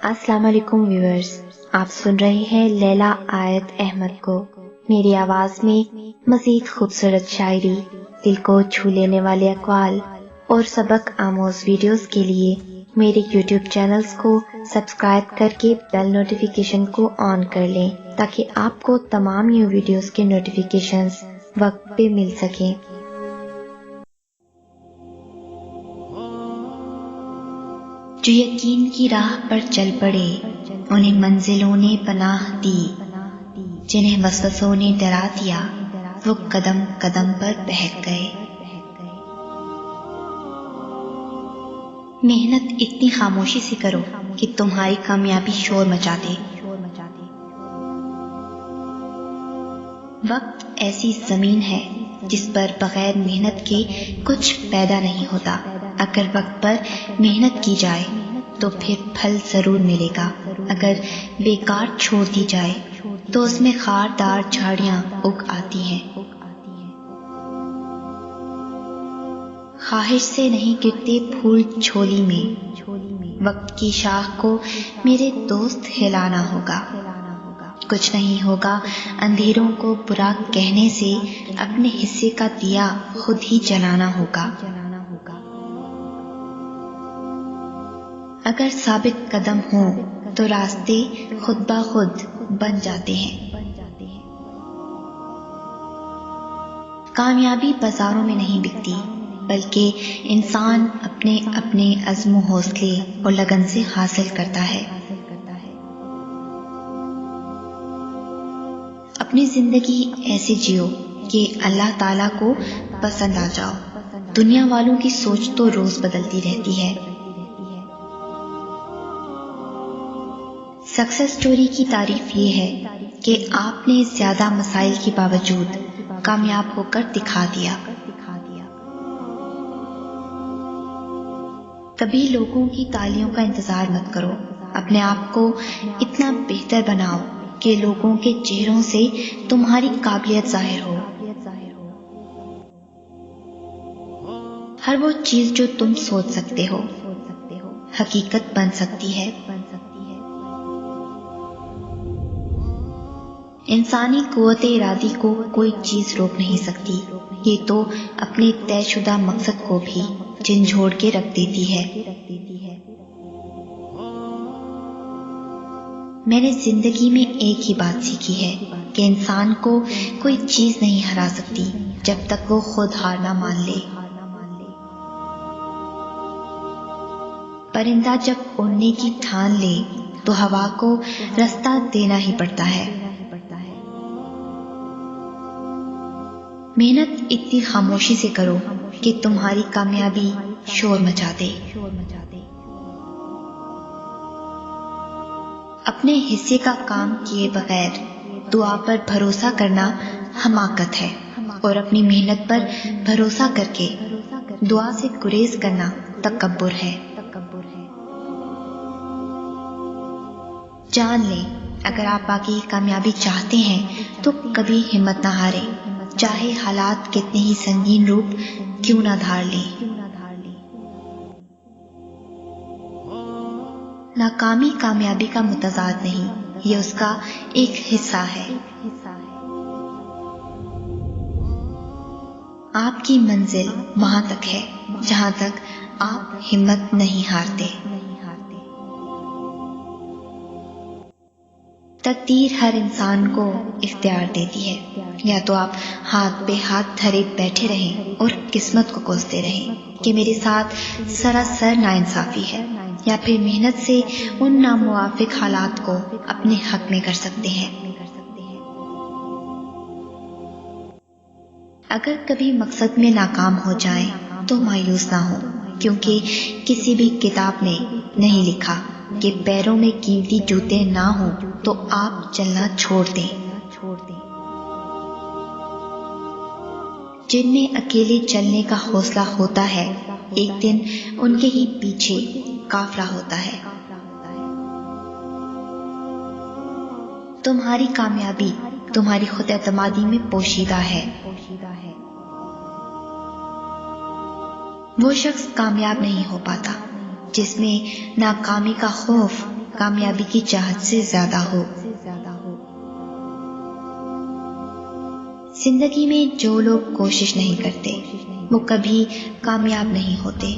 السلام علیکم ویورز، آپ سن رہے ہیں لیلا آیت احمد کو۔ میری آواز میں مزید خوبصورت شاعری، دل کو چھو لینے والے اقوال اور سبق آموز ویڈیوز کے لیے میرے یوٹیوب چینلز کو سبسکرائب کر کے بیل نوٹیفیکیشن کو آن کر لیں تاکہ آپ کو تمام نیو ویڈیوز کے نوٹیفیکیشنز وقت پہ مل سکیں۔ جو یقین کی راہ پر چل پڑے انہیں منزلوں نے پناہ دی، جنہیں وسوسوں نے ڈرا دیا وہ قدم قدم پر بہک گئے۔ محنت اتنی خاموشی سے کرو کہ تمہاری کامیابی شور مچا دے۔ وقت ایسی زمین ہے جس پر بغیر محنت کے کچھ پیدا نہیں ہوتا۔ اگر وقت پر محنت کی جائے تو پھر پھل ضرور ملے گا، اگر بیکار چھوڑ دی جائے تو اس میں خاردار جھاڑیاں اگ آتی ہیں۔ خواہش سے نہیں گرتے پھول جھولی میں، وقت کی شاخ کو میرے دوست ہلانا ہوگا۔ کچھ نہیں ہوگا اندھیروں کو برا کہنے سے، اپنے حصے کا دیا خود ہی جلانا ہوگا۔ اگر ثابت قدم ہوں تو راستے خود بخود بن جاتے ہیں۔ کامیابی بازاروں میں نہیں بکتی، بلکہ انسان اپنے اپنے عزم و حوصلے اور لگن سے حاصل کرتا ہے۔ اپنی زندگی ایسے جیو کہ اللہ تعالیٰ کو پسند آ جاؤ۔ دنیا والوں کی سوچ تو روز بدلتی رہتی ہے۔ سکسیس سٹوری کی تعریف یہ ہے کہ آپ نے زیادہ مسائل کے باوجود کامیاب ہو کر دکھا دیا۔ کبھی لوگوں کی تالیوں کا انتظار مت کرو، اپنے آپ کو اتنا بہتر بناؤ کہ لوگوں کے چہروں سے تمہاری قابلیت ظاہر ہو۔ ہر وہ چیز جو تم سوچ سکتے ہو حقیقت بن سکتی ہے۔ انسانی قوت ارادی کو کوئی چیز روک نہیں سکتی، یہ تو اپنے طے شدہ مقصد کو بھی جھنجھوڑ کے رکھ دیتی ہے۔ میں نے زندگی میں ایک ہی بات سیکھی ہے کہ انسان کو کوئی چیز نہیں ہرا سکتی جب تک وہ خود ہار نہ مان لے۔ پرندہ جب اڑنے کی ٹھان لے تو ہوا کو راستہ دینا ہی پڑتا ہے۔ محنت اتنی خاموشی سے کرو کہ تمہاری کامیابی شور مچا دے۔ اپنے حصے کا کام کیے بغیر دعا پر بھروسہ کرنا حماقت ہے، اور اپنی محنت پر بھروسہ کر کے دعا سے گریز کرنا تکبر ہے۔ جان لیں، اگر آپ باقی کامیابی چاہتے ہیں تو کبھی ہمت نہ ہاریں، چاہے حالات کتنے ہی سنگین روپ کیوں نہ دھار لیں۔ ناکامی کامیابی کا متضاد نہیں، یہ اس کا ایک حصہ ہے۔ آپ کی منزل وہاں تک ہے جہاں تک آپ ہمت نہیں ہارتے۔ تقدیر ہر انسان کو اختیار دیتی ہے، یا تو آپ ہاتھ پہ ہاتھ دھرے بیٹھے رہیں اور قسمت کو کوستے رہیں کہ میرے ساتھ سراسر ناانصافی ہے، یا پھر محنت سے ان ناموافق حالات کو اپنے حق میں کر سکتے ہیں۔ اگر کبھی مقصد میں ناکام ہو جائیں تو مایوس نہ ہو، کیونکہ کسی بھی کتاب نے نہیں لکھا کہ پیروں میں قیمتی جوتے نہ ہوں تو آپ چلنا چھوڑ دیں۔ جن میں اکیلے چلنے کا حوصلہ ہوتا ہے، ایک دن ان کے ہی پیچھے قافلہ ہوتا ہے۔ تمہاری کامیابی تمہاری خود اعتمادی میں پوشیدہ ہے۔ وہ شخص کامیاب نہیں ہو پاتا جس میں ناکامی کا خوف کامیابی کی چاہت سے زیادہ ہو۔ زندگی میں جو لوگ کوشش نہیں کرتے وہ کبھی کامیاب نہیں ہوتے۔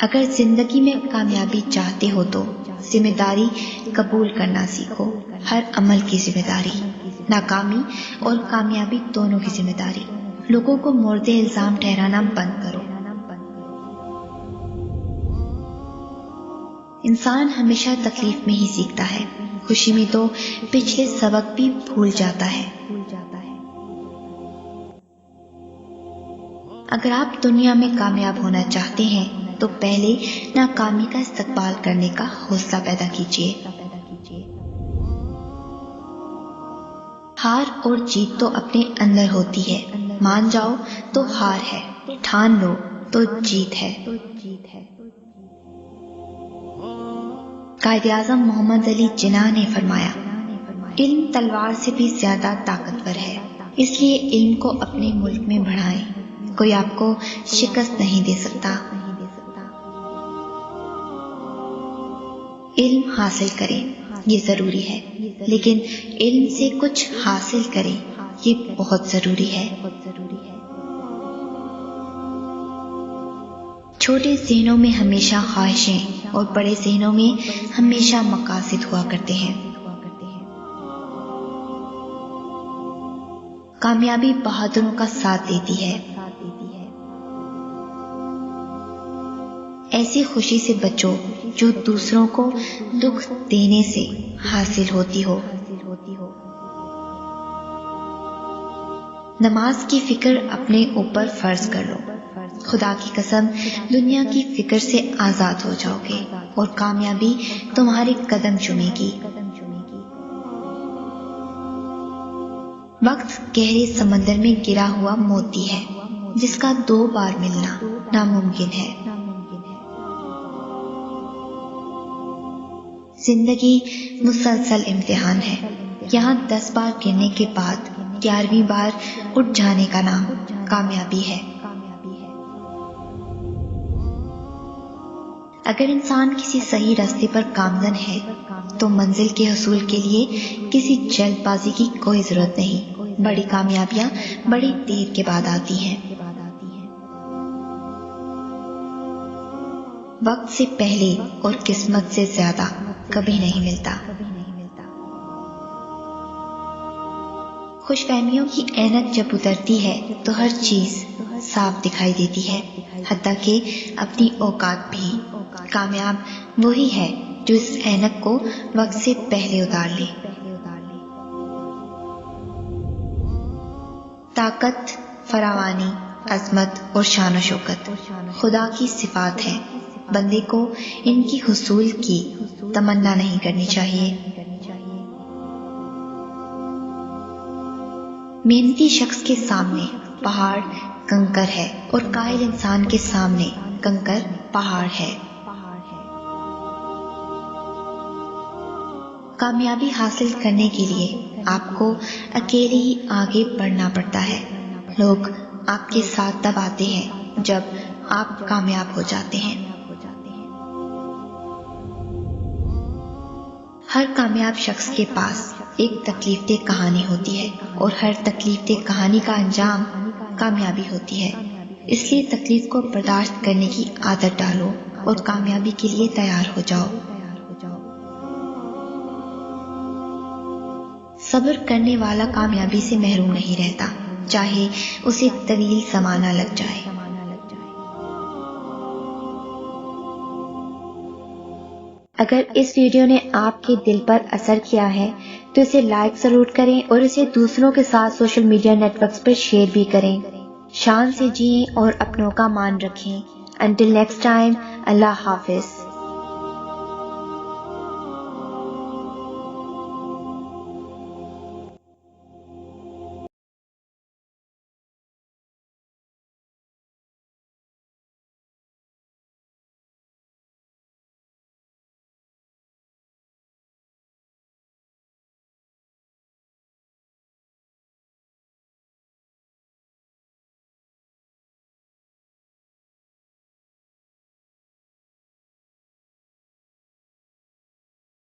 اگر زندگی میں کامیابی چاہتے ہو تو ذمہ داری قبول کرنا سیکھو، ہر عمل کی ذمہ داری، ناکامی اور کامیابی دونوں کی ذمہ داری۔ لوگوں کو مورد الزام ٹھہرانا بند کرو۔ انسان ہمیشہ تکلیف میں ہی سیکھتا ہے، خوشی میں تو پچھلے سبق بھی بھول جاتا ہے۔ اگر آپ دنیا میں کامیاب ہونا چاہتے ہیں تو پہلے ناکامی کا استقبال کرنے کا حوصلہ پیدا کیجیے۔ ہار اور جیت تو اپنے اندر ہوتی ہے، مان جاؤ تو ہار ہے، ٹھان لو تو جیت ہے۔ قائد اعظم محمد علی جناح نے فرمایا، علم تلوار سے بھی زیادہ طاقتور ہے، اس لیے علم کو اپنے ملک میں بڑھائیں، کوئی آپ کو شکست نہیں دے سکتا۔ علم حاصل کریں یہ ضروری ہے، لیکن علم سے کچھ حاصل کریں یہ بہت ضروری ہے۔ چھوٹے ذہنوں میں ہمیشہ خواہشیں اور بڑے ذہنوں میں ہمیشہ مقاصد ہوا کرتے ہیں۔ کامیابی بہادروں کا ساتھ دیتی ہے۔ ایسی خوشی سے بچو جو دوسروں کو دکھ دینے سے حاصل ہوتی ہو۔ نماز کی فکر اپنے اوپر فرض کر لو، خدا کی قسم دنیا کی فکر سے آزاد ہو جاؤ گے اور کامیابی تمہارے قدم چومے گی۔ وقت گہرے سمندر میں گرا ہوا موتی ہے جس کا 2 بار ملنا ناممکن ہے۔ زندگی مسلسل امتحان ہے، یہاں 10 بار گرنے کے بعد 11ویں بار اٹھ جانے کا نام کامیابی ہے۔ اگر انسان کسی صحیح راستے پر گامزن ہے تو منزل کے حصول کے لیے کسی جلد بازی کی کوئی ضرورت نہیں۔ بڑی کامیابیاں بڑی دیر کے بعد آتی ہیں۔ وقت سے پہلے اور قسمت سے زیادہ کبھی نہیں ملتا۔ خوش فہمیوں کی اینک جب اترتی ہے تو ہر چیز صاف دکھائی دیتی ہے، حتیٰ کہ اپنی اوقات بھی۔ کامیاب وہی ہے جو اس اینک کو وقت سے پہلے اتار لے۔ طاقت، فراوانی، عظمت اور شان و شوکت خدا کی صفات ہیں، بندے کو ان کی حصول کی تمنا نہیں کرنی چاہیے۔ محنتی شخص کے سامنے پہاڑ کنکر ہے اور قائل انسان کے سامنے کنکر پہاڑ ہے۔ کامیابی حاصل کرنے کے لیے آپ کو اکیلے ہی آگے بڑھنا پڑتا ہے۔ لوگ آپ کے ساتھ تب آتے ہیں جب آپ کامیاب ہو جاتے ہیں۔ ہر کامیاب شخص کے پاس ایک تکلیف دہ کہانی ہوتی ہے اور ہر تکلیف دہ کہانی کا انجام کامیابی ہوتی ہے۔ اس لیے تکلیف کو برداشت کرنے کی عادت ڈالو اور کامیابی کے لیے تیار ہو جاؤ۔ صبر کرنے والا کامیابی سے محروم نہیں رہتا، چاہے اسے طویل زمانہ لگ جائے۔ اگر اس ویڈیو نے آپ کے دل پر اثر کیا ہے تو اسے لائک ضرور کریں اور اسے دوسروں کے ساتھ سوشل میڈیا نیٹ ورکس پر شیئر بھی کریں۔ شان سے جئیں اور اپنوں کا مان رکھیں۔ انٹل نیکسٹ ٹائم، اللہ حافظ۔